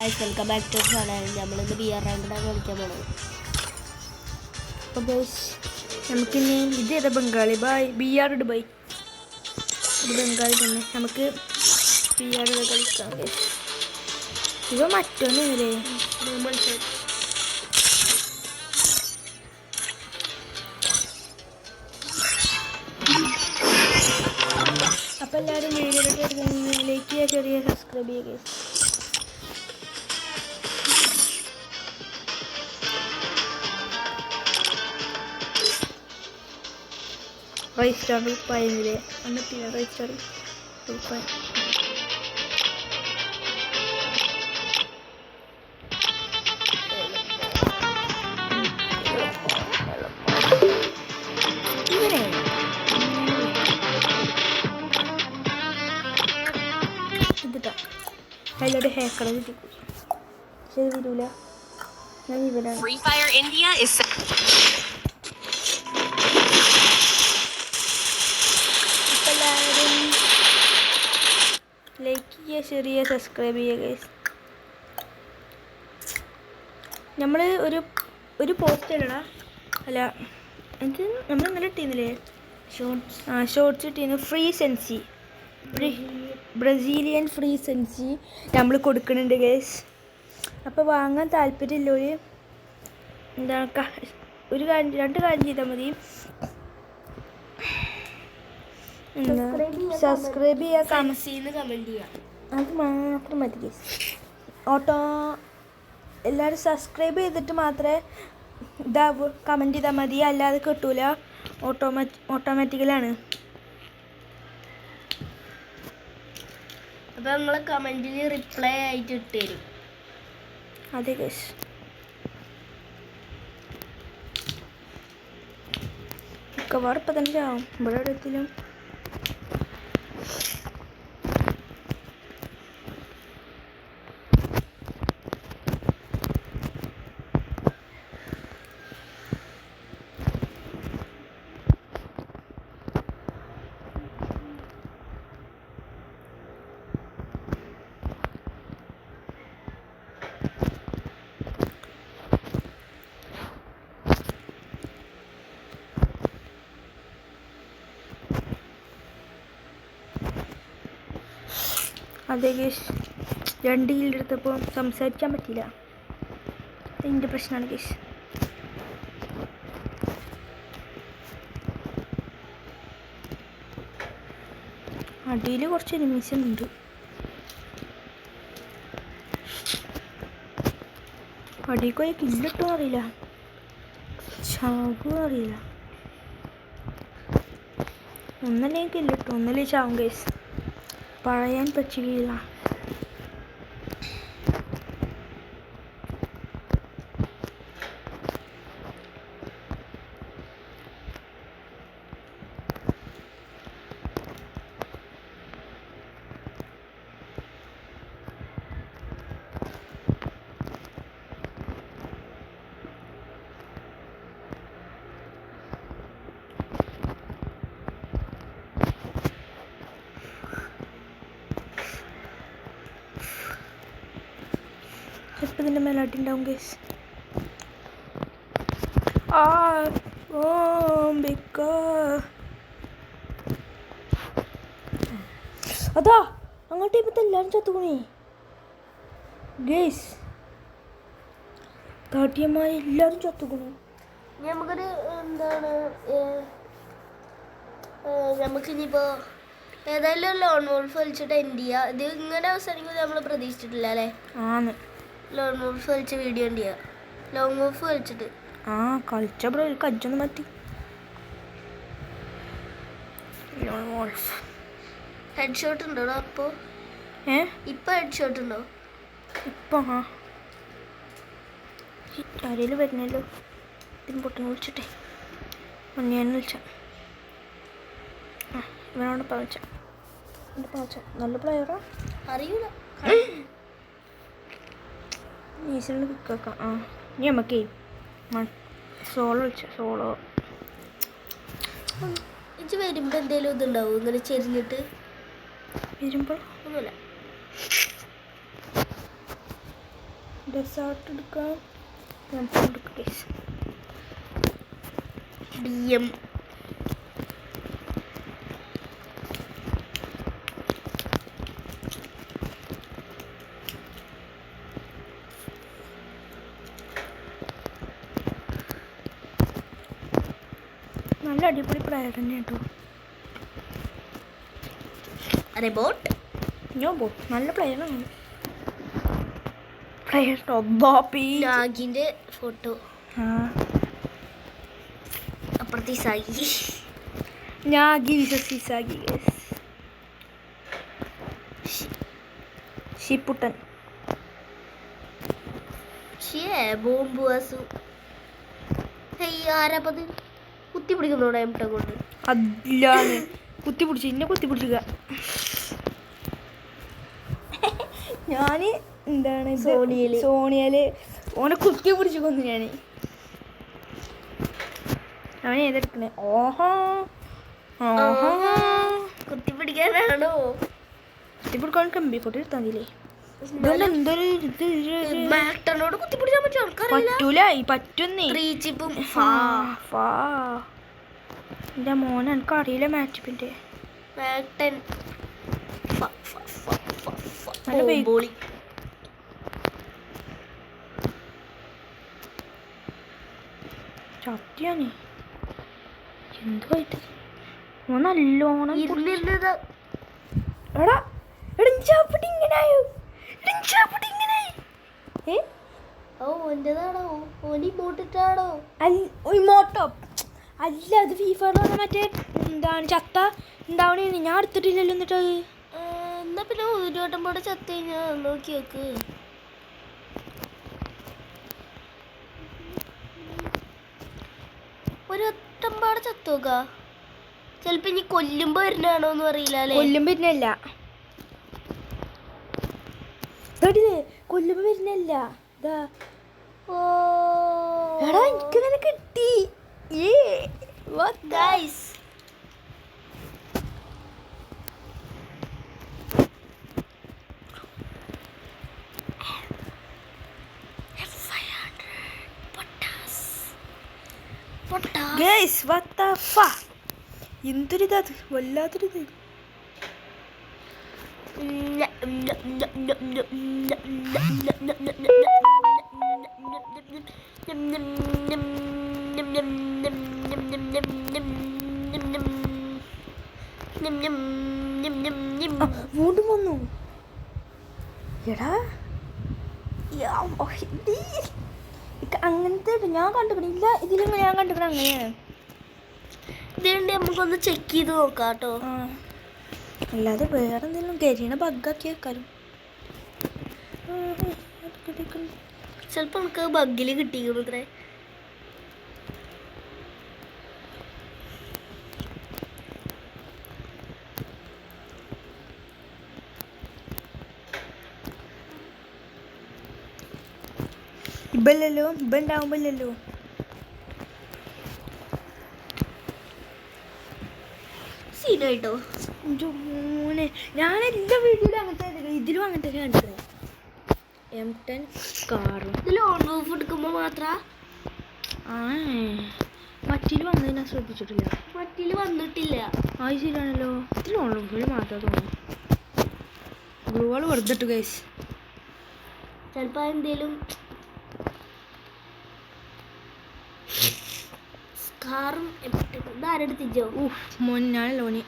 Welcome back to channel. നമ്മളിന്ന് B R റാങ്കിലാണ് കളിക്കാൻ പോണത്. അപ്പോൾ നമുക്കിനി ഇത് ചെയ്ത ബംഗാളി ബായ് ബി ആർ ഡുബൈ ഇത് ബംഗാളി തന്നെ നമുക്ക് ബി ആർ കളിക്കാം. ഇവ മറ്റൊന്നില്ലേ അപ്പോൾ എല്ലാവരും വീഡിയോയിലേക്ക് ചെറിയ സബ്സ്ക്രൈബ് ചെയ്യുക. റൈസ്റ്റാർ ഉപ്പായില്ലേ എന്നിട്ടില്ല റൈസ്റ്റാർ ഉപ്പായി ഇങ്ങനെ ഇതിട്ടാ അതിലൊരു ഹേക്കറ കിട്ടി ശരി വരൂല ഞാൻ ഇവരാണ്. ലൈക്ക് ചെയ്യുക, ഷെയർ ചെയ്യുക, സബ്സ്ക്രൈബ് ചെയ്യുക ഗൈസ്. നമ്മൾ ഒരു പോസ്റ്റ് ഇടണ അല്ല എനിക്ക് നമ്മൾ ഇന്നലെ ഇട്ടിരുന്നില്ലേ ഷോർട്സ് ഇട്ടിരുന്നു. ഫ്രീ സെൻസി ബ്രസീലിയൻ ഫ്രീ സെൻസി നമ്മൾ കൊടുക്കുന്നുണ്ട് ഗൈസ്. അപ്പോൾ വാങ്ങാൻ താല്പര്യമുള്ളവർ എന്താണ് രണ്ട് കാര്യം ചെയ്താൽ മതി. സബ്സ്ക്രൈബ് ചെയ്യുക, കമൻറ്റ് ചെയ്യുക, അത് മാത്രം മതി ഗൈസ്. എല്ലാവരും സബ്സ്ക്രൈബ് ചെയ്തിട്ട് മാത്രമേ കമൻറ്റ് ചെയ്താൽ മതി, അല്ലാതെ കിട്ടൂല. ഓട്ടോമാറ്റിക്കലാണ്. അപ്പോൾ നമ്മൾ കമൻറ്റിൽ റിപ്ലൈ ആയിട്ട് ഇട്ട് തരും. അതെ ഗൈസ്. മിക്കവാറും ഇപ്പം തന്നെ ആവും ഇവിടെ എവിടെയെങ്കിലും. അതെ ഗേഷ്, 2 കില്ലെടുത്തപ്പോൾ സംസാരിക്കാൻ പറ്റില്ല. അതിൻ്റെ പ്രശ്നമാണ് ഗേഷ്. അടിയിൽ കുറച്ച് എനിമീസ് ഉണ്ട്. അടിയിൽ പോയി കില്ലിട്ടോ അറിയില്ല, ചാവും അറിയില്ല. ഒന്നല്ലേ കില്ലിട്ടു, ഒന്നല്ലേ ചാവും ഗേഷ്. പറയാൻ പറ്റുകയില്ല. ചിലപ്പോൾ ഇതിൻ്റെ മേലെ അടിയുണ്ടാവും ഗൈസ്. അതാ അങ്ങോട്ടേ ഇപ്പത്തെ എല്ലാവരും ചത്തുകൂണി ഗൈസ്. കാട്ടിയന്മാരെല്ലാവരും ചത്തുകൂണു. നമുക്കൊരു എന്താണ് നമുക്കിനിയിപ്പോൾ ഏതായാലും ലോൺ വോൾഫ് വലിച്ചിട്ട് എൻഡ് ചെയ്യുക. ഇത് ഇങ്ങനെ അവസാനിക്കുമ്പോൾ നമ്മൾ പ്രതീക്ഷിച്ചിട്ടില്ല അല്ലേ? ആണ് ലോൺ വോൾഫ് കളിച്ച വീഡിയോ ഉണ്ട് ചെയ്യുക. ലോങ് വോൾഫ് കളിച്ചിട്ട് കളിച്ച ബ്രോ കജ്ജൊന്നും പറ്റി. ലോൺ വോൾഫ് ഹെഡ് ഷോട്ട് ഉണ്ടോ അപ്പോൾ? ഇപ്പം ഹെഡ് ഷോട്ട് ഉണ്ടോ ഇപ്പം? ആരെങ്കിലും വരുന്നല്ലോ. ഇതിന് പൊട്ടിന് വിളിച്ചിട്ടെ മണ്ണിയാൻ വിളിച്ച ഇവനോട് പവച്ച നല്ല പ്ലെയറാ അറിയൂല. ഈസിലൊന്ന് പിക്കാക്കാം. ഇനി നമുക്കേ സോളോ വിളിച്ച സോളോ ഇത് വരുമ്പോൾ എന്തെങ്കിലും ഇതുണ്ടാവും ഇങ്ങനെ ചെരിഞ്ഞിട്ട് വരുമ്പോൾ ഒന്നുമില്ല. ഡെസേർട്ട് എടുക്കാം. DM നല്ല അടിപൊളി പ്ലെയർ തന്നെ കേട്ടോ. റെബോട്ട് നല്ല പ്ലെയറാണ്. പ്ലെയർ ടോബോപ്പി നാഗിന്റെ ഫോട്ടോ ആ അപ്പുറത്തെ സായി. നാഗി വിശ്വസിസാഗി ഷിപ്പുട്ടൻ ബോംബ് വാസു. ആരാപ്പത് കുത്തി പിടിക്കുന്നോടെ എംട്ട കൊണ്ട് അതിലാണ് കുത്തി പിടിച്ചു. ഇന്നെ കുത്തി പിടിച്ചുക. ഞാൻ എന്താണ് സോണിയല് ഓനെ കുത്തി പിടിച്ചു കൊന്നു ഞാൻ ഏതെടുക്കണേ. ഓഹോ കുത്തി പിടിക്കാനാണോ? കുത്തി പിടിക്കാൻ കമ്പി കൊട്ടി എടുത്താന്നില്ലേ. മാക്ടനോട് കുത്തി പിടിക്കാൻ പറ്റും ആൾക്കാരല്ല. പറ്റൂല പറ്റുന്നേ. എന്റെ മോനെ എനിക്ക് അറിയില്ല മാച്ചിപ്പിന്റെ മാക്ടൻ ബോളി. സത്യാണ് എന്തുമായിട്ട് നല്ലോണം എടാ ഇടഞ്ചാപ്പിട്ട് ഇങ്ങനായോ. മോട്ടോ അല്ല അത് ഫീഫറിലാണ് മറ്റേ എന്താണ് ചത്ത ഉണ്ടാവണേ. ഞാൻ എടുത്തിട്ടില്ലല്ലോ. എന്നിട്ട് എന്നാ പിന്നെ ഒരു വട്ടം കൂടെ ചത്ത് കഴിഞ്ഞാ നോക്കി വെക്ക്. ഒരു വട്ടം പാടെ ചത്തോക്ക. ചെലപ്പോ ഇനി കൊല്ലുമ്പോ വരുന്നാണോന്നും അറിയില്ല. കൊല്ലുമ്പോ വരുന്നല്ല. കൊല്ലുമ്പോ വരുന്നല്ല. എടാ എനിക്ക് തന്നെ കിട്ടി. ഗൈസ് എന്തൊരിതത് വല്ലാത്തൊരിത്. വീണ്ടും വന്നു. എടാ അങ്ങനത്തെ ഞാൻ കണ്ടിട്ടില്ല. ഇതിലും ഞാൻ കണ്ടിട്ട് അങ്ങനെയാണ്. ഇതുകൊണ്ട് നമുക്കൊന്ന് ചെക്ക് ചെയ്ത് നോക്കാം കേട്ടോ. അല്ലാതെ വേറെ എന്തെങ്കിലും കരിയണ ബഗ്ഗാക്കി വെക്കാലും ചിലപ്പോ നമുക്ക് ബഗ്ഗില് കിട്ടിയിരിക്കണത്രേ. ഇബല്ലല്ലോ ഇബണ്ടാവുമ്പല്ലോ. സീനായിട്ടോ മോനെ ഞാൻ എല്ലാ വീഡിയോയിലും അങ്ങനത്തെ ഇതിലും അങ്ങനത്തെ കണ്ടത്. M10 കാറും ഇതിൽ ഓൺ റൂഫ് എടുക്കുമ്പോ മാത്ര മറ്റിൽ വന്നത് ഞാൻ ശ്രദ്ധിച്ചിട്ടില്ല. മറ്റില് വന്നിട്ടില്ല. അത് ശരിയാണല്ലോ. ഇതിൽ ഓൺ റൂഫിൽ മാത്രമേ തോന്നുന്നു. ഗ്ലൂവാൾ വെറുതെ ഇട്ടു ഗൈസ്. ചിലപ്പോ എന്തേലും സ്കാറും ഇതാരെടുത്തിച്ചോ. മോൻ ഞാനല്ലോ ഓന്.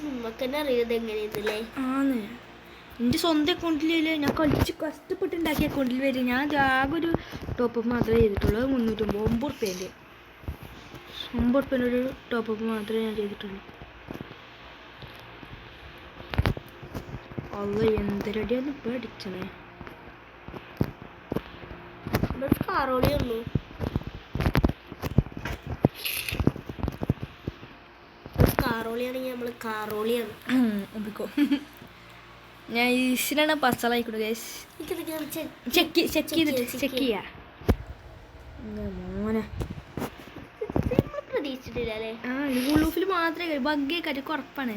നമുക്ക് തന്നെ അറിയത് എങ്ങനെയല്ലേ. ആന്ന് എൻ്റെ സ്വന്തം അക്കൗണ്ടിലല്ലേ ഞാൻ കളിച്ച് കഷ്ടപ്പെട്ടുണ്ടാക്കിയ അക്കൗണ്ടിൽ വരും. ഞാൻ ആകെ ഒരു ടോപ്പപ്പ് മാത്രമേ ചെയ്തിട്ടുള്ളൂ. 350 റുപ്യേൻ്റെ 9 റുപ്യേൻ്റെ ഒരു ടോപ്പപ്പ് മാത്രമേ ഞാൻ ചെയ്തിട്ടുള്ളൂ. അല്ല എന്തൊരടിയാണ് ഇപ്പോൾ അടിച്ചണേ. കാറോളി ഉള്ളൂ. കാറോളിയാണെങ്കിൽ നമ്മള് കാറോളിയാണ്. ഞാൻ ഈസിനാണ് പസളായിക്കോട്ടെ ഗൈസ്. ചെക്ക് ചെയ്യാ മോനെ. പ്രതീക്ഷിച്ചിട്ടില്ല അല്ലേ. ഗുളൂഫിൽ മാത്രമേ ബഗ്ഗേ കാര്യം ഉറപ്പാണ്.